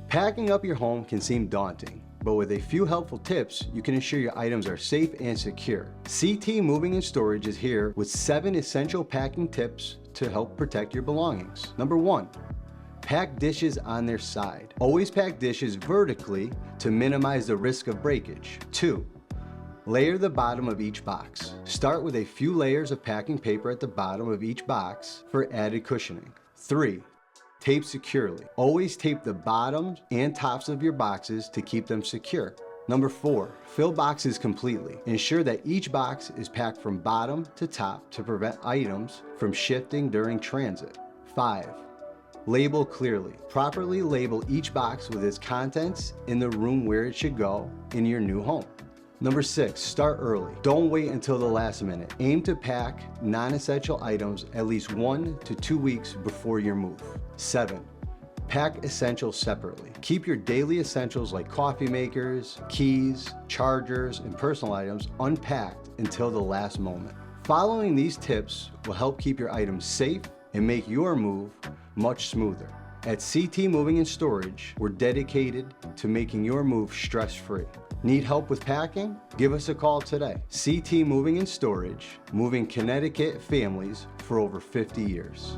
Packing up your home can seem daunting, but with a few helpful tips, you can ensure your items are safe and secure. CT Moving and Storage is here with 7 essential packing tips to help protect your belongings. Number 1, pack dishes on their side. Always pack dishes vertically to minimize the risk of breakage. 2, layer the bottom of each box. Start with a few layers of packing paper at the bottom of each box for added cushioning. 3, tape securely. Always tape the bottoms and tops of your boxes to keep them secure. Number 4, fill boxes completely. Ensure that each box is packed from bottom to top to prevent items from shifting during transit. 5, label clearly. Properly label each box with its contents in the room where it should go in your new home. Number 6, start early. Don't wait until the last minute. Aim to pack non-essential items at least 1 to 2 weeks before your move. 7, pack essentials separately. Keep your daily essentials like coffee makers, keys, chargers, and personal items unpacked until the last moment. Following these tips will help keep your items safe and make your move much smoother. At CT Moving and Storage, we're dedicated to making your move stress-free. Need help with packing? Give us a call today. CT Moving and Storage, moving Connecticut families for over 50 years.